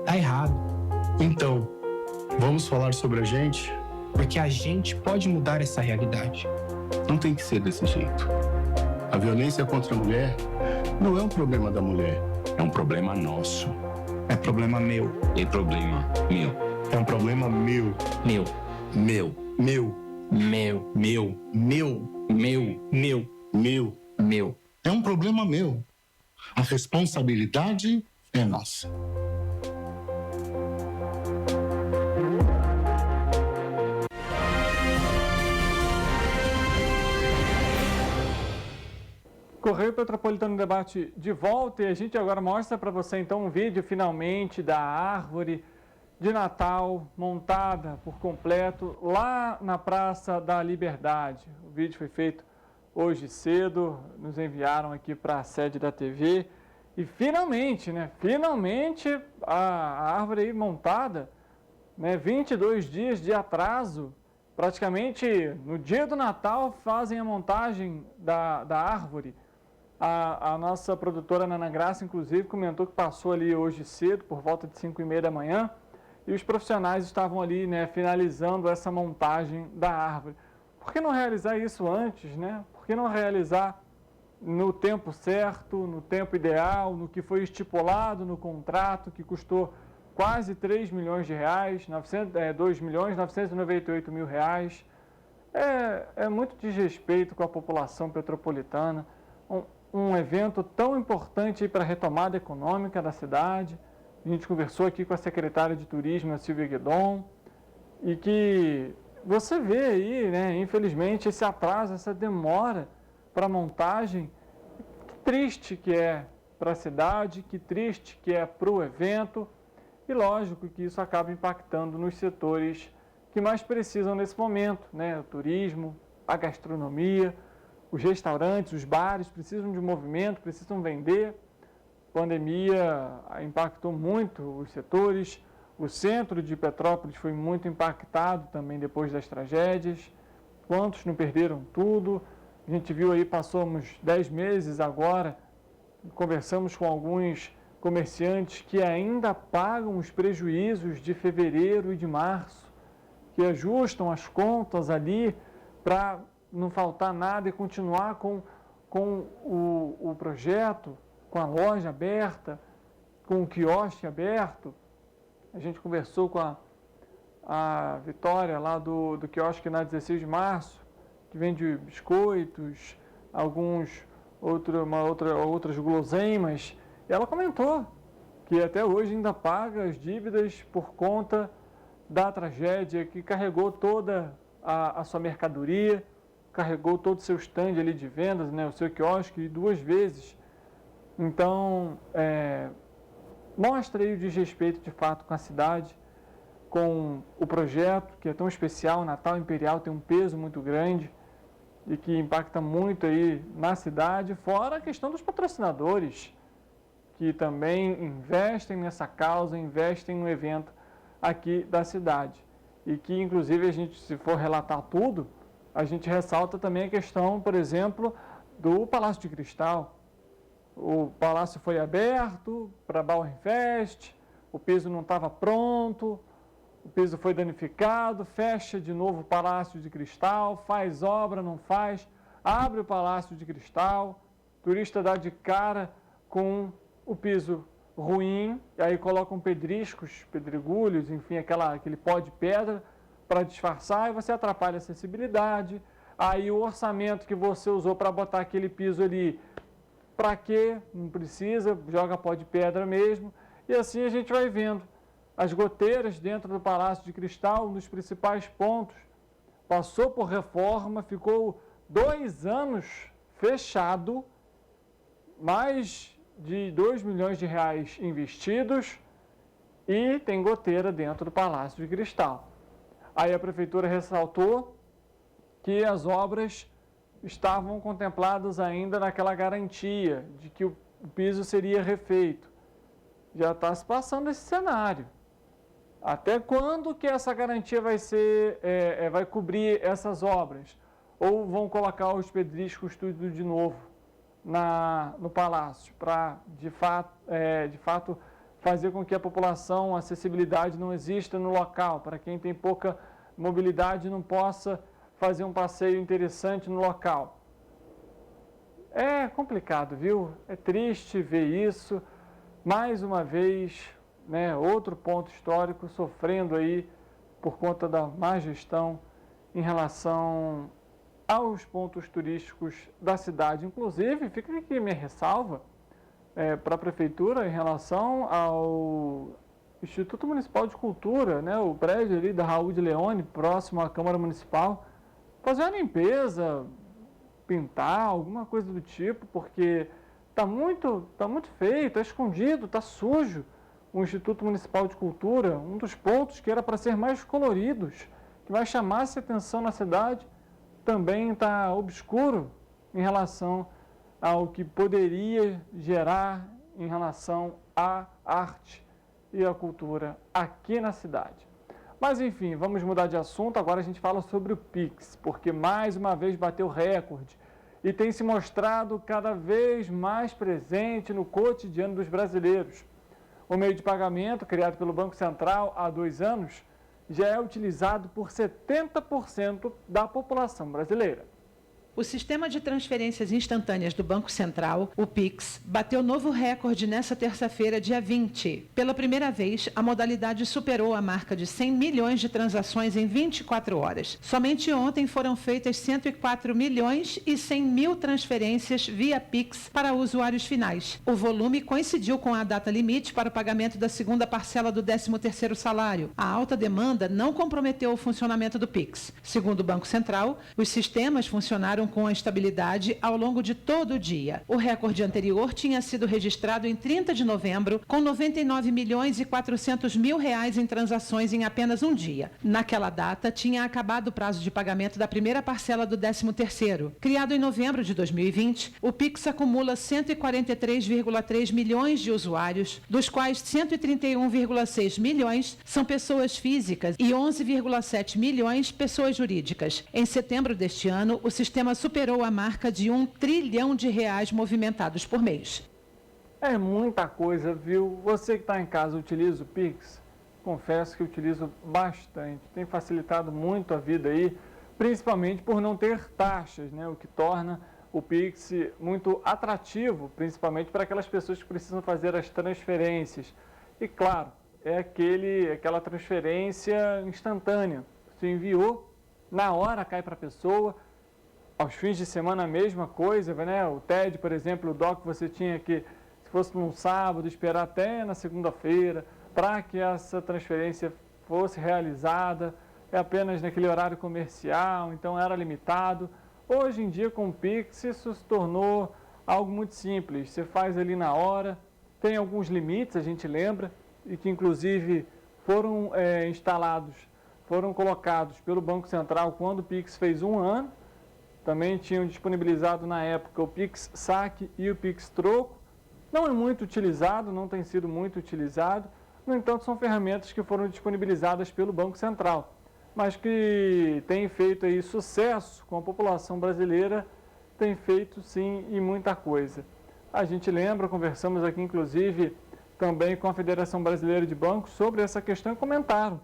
Tá errado. Então, vamos falar sobre a gente? Porque a gente pode mudar essa realidade. Não tem que ser desse jeito. A violência contra a mulher não é um problema da mulher. É um problema nosso. É problema meu. É problema meu. É um problema meu. Meu. Meu. Meu. Meu. Meu. Meu. Meu. Meu. Meu. Meu. É um problema meu. A responsabilidade é nossa. Correio Petropolitano Debate de volta, e a gente agora mostra para você então um vídeo finalmente da árvore de Natal montada por completo lá na Praça da Liberdade. O vídeo foi feito hoje cedo, nos enviaram aqui para a sede da TV e finalmente, finalmente a árvore aí montada, 22 dias de atraso, praticamente no dia do Natal fazem a montagem da árvore. A nossa produtora Nana Graça, inclusive, comentou que passou ali hoje cedo, por volta de 5h30 da manhã, e os profissionais estavam ali, finalizando essa montagem da árvore. Por que não realizar isso antes, Por que não realizar no tempo certo, no tempo ideal, no que foi estipulado no contrato, que custou quase 3 milhões de reais, 2.998.000 reais. É muito desrespeito com a população petropolitana. Um evento tão importante para a retomada econômica da cidade. A gente conversou aqui com a secretária de Turismo, a Silvia Guedon, e que você vê aí, infelizmente, esse atraso, essa demora para a montagem. Que triste que é para a cidade, que triste que é para o evento, e lógico que isso acaba impactando nos setores que mais precisam nesse momento, O turismo, a gastronomia, os restaurantes, os bares precisam de movimento, precisam vender. A pandemia impactou muito os setores. O centro de Petrópolis foi muito impactado também depois das tragédias. Quantos não perderam tudo? A gente viu aí, passamos 10 meses agora, conversamos com alguns comerciantes que ainda pagam os prejuízos de fevereiro e de março, que ajustam as contas ali para não faltar nada e continuar com o projeto, com a loja aberta, com o quiosque aberto. A gente conversou com a Vitória lá do quiosque na 16 de março, que vende biscoitos, outras guloseimas. E ela comentou que até hoje ainda paga as dívidas por conta da tragédia, que carregou toda a sua mercadoria, carregou todo o seu stand ali de vendas, o seu quiosque 2 vezes. Então, mostra aí o desrespeito de fato com a cidade, com o projeto que é tão especial. O Natal Imperial tem um peso muito grande e que impacta muito aí na cidade, fora a questão dos patrocinadores, que também investem nessa causa, investem no evento aqui da cidade. E que, inclusive, a gente, se for relatar tudo, a gente ressalta também a questão, por exemplo, do Palácio de Cristal. O palácio foi aberto para Bauernfest, o piso não estava pronto, o piso foi danificado, fecha de novo o Palácio de Cristal, faz obra, não faz, abre o Palácio de Cristal, o turista dá de cara com o piso ruim, e aí colocam pedriscos, pedregulhos, enfim, aquele pó de pedra para disfarçar, e você atrapalha a acessibilidade. Aí o orçamento que você usou para botar aquele piso ali, para quê? Não precisa, joga pó de pedra mesmo. E assim a gente vai vendo as goteiras dentro do Palácio de Cristal, um dos principais pontos. Passou por reforma, ficou 2 anos fechado, mais de 2 milhões de reais investidos, e tem goteira dentro do Palácio de Cristal. Aí a prefeitura ressaltou que as obras estavam contempladas ainda naquela garantia de que o piso seria refeito. Já está se passando esse cenário. Até quando que essa garantia vai cobrir essas obras? Ou vão colocar os pedriscos tudo de novo no palácio, para de fato fazer com que a população, a acessibilidade não exista no local, para quem tem pouca mobilidade não possa fazer um passeio interessante no local. É complicado, viu? É triste ver isso. Mais uma vez, outro ponto histórico sofrendo aí por conta da má gestão em relação aos pontos turísticos da cidade. Inclusive, fica aqui minha ressalva para a Prefeitura em relação ao Instituto Municipal de Cultura, né, o prédio ali da Raul de Leone, próximo à Câmara Municipal, fazer uma limpeza, pintar, alguma coisa do tipo, porque está muito feio, está escondido, está sujo o Instituto Municipal de Cultura, um dos pontos que era para ser mais coloridos, que vai chamar a atenção na cidade, também está obscuro em relação ao que poderia gerar em relação à arte e à cultura aqui na cidade. Mas enfim, vamos mudar de assunto, agora a gente fala sobre o Pix, porque mais uma vez bateu recorde e tem se mostrado cada vez mais presente no cotidiano dos brasileiros. O meio de pagamento, criado pelo Banco Central há 2 anos, já é utilizado por 70% da população brasileira. O sistema de transferências instantâneas do Banco Central, o Pix, bateu novo recorde nesta terça-feira, dia 20. Pela primeira vez, a modalidade superou a marca de 100 milhões de transações em 24 horas. Somente ontem foram feitas 104 milhões e 100 mil transferências via Pix para usuários finais. O volume coincidiu com a data limite para o pagamento da segunda parcela do 13º salário. A alta demanda não comprometeu o funcionamento do Pix. Segundo o Banco Central, os sistemas funcionaram com a estabilidade ao longo de todo o dia. O recorde anterior tinha sido registrado em 30 de novembro, com 99 milhões e 400 mil reais em transações em apenas um dia. Naquela data, tinha acabado o prazo de pagamento da primeira parcela do 13º. Criado em novembro de 2020, o Pix acumula 143,3 milhões de usuários, dos quais 131,6 milhões são pessoas físicas e 11,7 milhões pessoas jurídicas. Em setembro deste ano, o sistema superou a marca de R$1 trilhão movimentados por mês. É muita coisa, viu? Você que está em casa utiliza o Pix? Confesso que utilizo bastante. Tem facilitado muito a vida aí, principalmente por não ter taxas, né? O que torna o Pix muito atrativo, principalmente para aquelas pessoas que precisam fazer as transferências. E claro, é aquela transferência instantânea. Você enviou, na hora cai para a pessoa. Aos fins de semana a mesma coisa, né? O TED, por exemplo, o DOC, você tinha que, se fosse num sábado, esperar até na segunda-feira para que essa transferência fosse realizada, é apenas naquele horário comercial, então era limitado. Hoje em dia, com o Pix, isso se tornou algo muito simples. Você faz ali na hora, tem alguns limites, a gente lembra, e que inclusive foram foram colocados pelo Banco Central quando o Pix fez 1 ano. Também tinham disponibilizado na época o Pix Saque e o Pix Troco. Não é muito utilizado, não tem sido muito utilizado. No entanto, são ferramentas que foram disponibilizadas pelo Banco Central, mas que têm feito aí sucesso com a população brasileira, tem feito sim e muita coisa. A gente lembra, conversamos aqui inclusive também com a Federação Brasileira de Bancos sobre essa questão e comentaram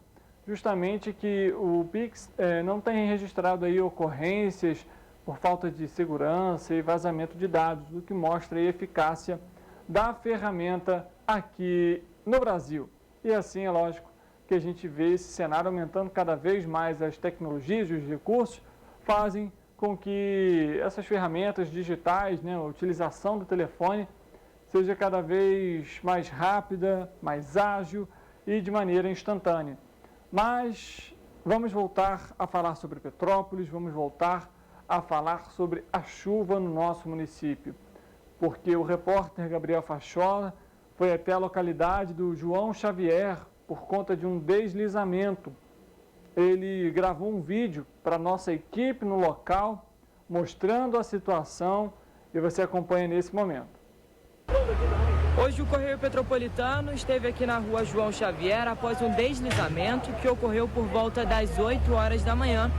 justamente que o Pix não tem registrado aí ocorrências por falta de segurança e vazamento de dados, o que mostra a eficácia da ferramenta aqui no Brasil. E assim, é lógico, que a gente vê esse cenário aumentando cada vez mais. As tecnologias e os recursos fazem com que essas ferramentas digitais, né, a utilização do telefone, seja cada vez mais rápida, mais ágil e de maneira instantânea. Mas vamos voltar a falar sobre Petrópolis, vamos voltar a falar sobre a chuva no nosso município, porque o repórter Gabriel Fachola foi até a localidade do João Xavier por conta de um deslizamento. Ele gravou um vídeo para a nossa equipe no local, mostrando a situação, e você acompanha nesse momento. Hoje o Correio Petropolitano esteve aqui na rua João Xavier após um deslizamento que ocorreu por volta das 8 horas da manhã,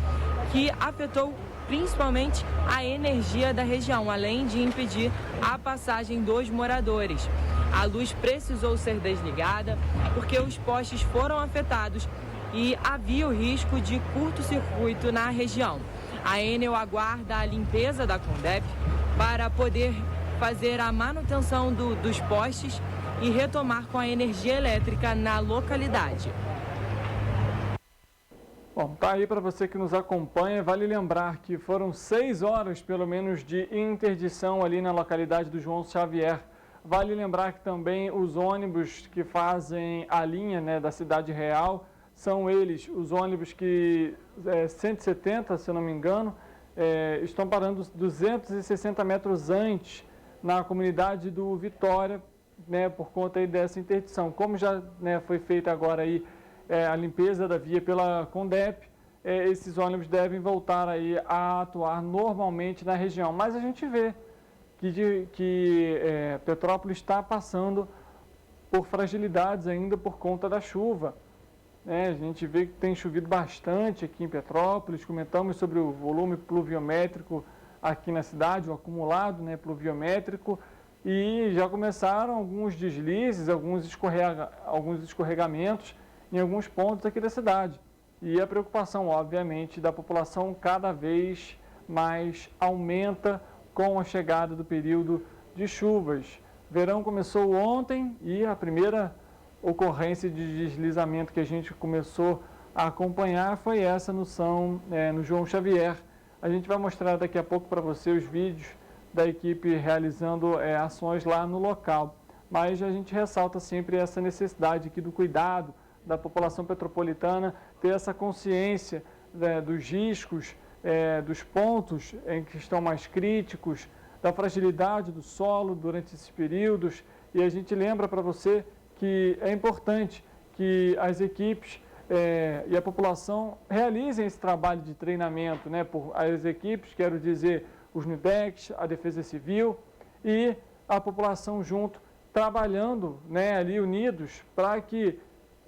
que afetou principalmente a energia da região, além de impedir a passagem dos moradores. A luz precisou ser desligada porque os postes foram afetados e havia o risco de curto-circuito na região. A Enel aguarda a limpeza da Condep para poder fazer a manutenção dos postes e retomar com a energia elétrica na localidade. Bom, tá aí para você que nos acompanha. Vale lembrar que foram 6 horas, pelo menos, de interdição ali na localidade do João Xavier. Vale lembrar que também os ônibus que fazem a linha, né, da Cidade Real, são eles, os ônibus que, 170, se eu não me engano, estão parando 260 metros antes na comunidade do Vitória, né, por conta aí dessa interdição. Como já, né, foi feita agora aí a limpeza da via pela Condep, esses ônibus devem voltar aí a atuar normalmente na região. Mas a gente vê que Petrópolis está passando por fragilidades ainda por conta da chuva. A gente vê que tem chovido bastante aqui em Petrópolis, comentamos sobre o volume pluviométrico aqui na cidade, o acumulado, né, pluviométrico, e já começaram alguns deslizes, alguns escorregamentos em alguns pontos aqui da cidade. E a preocupação, obviamente, da população cada vez mais aumenta com a chegada do período de chuvas. Verão começou ontem e a primeira ocorrência de deslizamento que a gente começou a acompanhar foi essa no João Xavier. A gente vai mostrar daqui a pouco para você os vídeos da equipe realizando ações lá no local. Mas a gente ressalta sempre essa necessidade aqui do cuidado da população petropolitana, ter essa consciência dos riscos, dos pontos em que estão mais críticos, da fragilidade do solo durante esses períodos. E a gente lembra para você que é importante que as equipes e a população realizem esse trabalho de treinamento, né? As equipes, quero dizer, os NUDECs, a Defesa Civil e a população junto, trabalhando, né, ali unidos para que,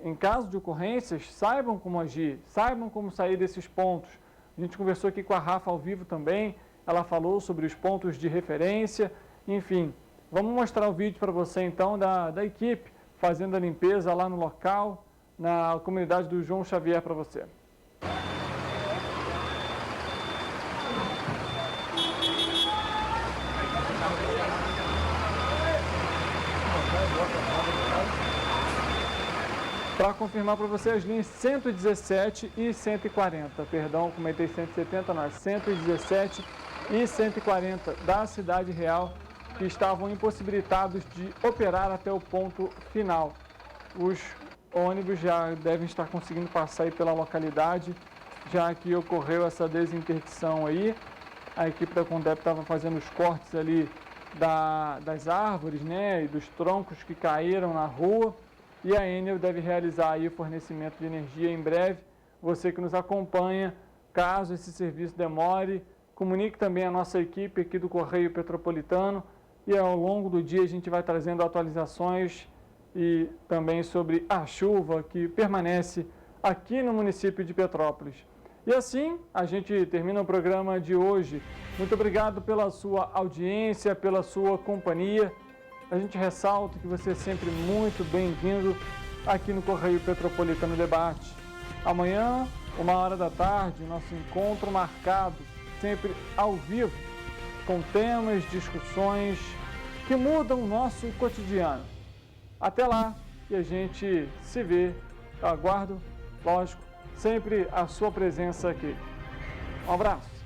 em caso de ocorrências, saibam como agir, saibam como sair desses pontos. A gente conversou aqui com a Rafa ao vivo também, ela falou sobre os pontos de referência, enfim. Vamos mostrar o vídeo para você então da equipe fazendo a limpeza lá no local, na comunidade do João Xavier para você. Para confirmar para você as linhas 117 e 140, perdão, comentei 170, não, 117 e 140 da Cidade Real, que estavam impossibilitados de operar até o ponto final. Os ônibus já devem estar conseguindo passar aí pela localidade, já que ocorreu essa desinterdição aí. A equipe da Condep estava fazendo os cortes ali das árvores, né, e dos troncos que caíram na rua. E a Enel deve realizar aí o fornecimento de energia em breve. Você que nos acompanha, caso esse serviço demore, comunique também a nossa equipe aqui do Correio Petropolitano e ao longo do dia a gente vai trazendo atualizações e também sobre a chuva que permanece aqui no município de Petrópolis. E assim a gente termina o programa de hoje. Muito obrigado pela sua audiência, pela sua companhia. A gente ressalta que você é sempre muito bem-vindo aqui no Correio Petropolitano Debate. Amanhã, 13h, nosso encontro marcado, sempre ao vivo, com temas, discussões que mudam o nosso cotidiano. Até lá e a gente se vê. Eu aguardo, lógico, sempre a sua presença aqui. Um abraço.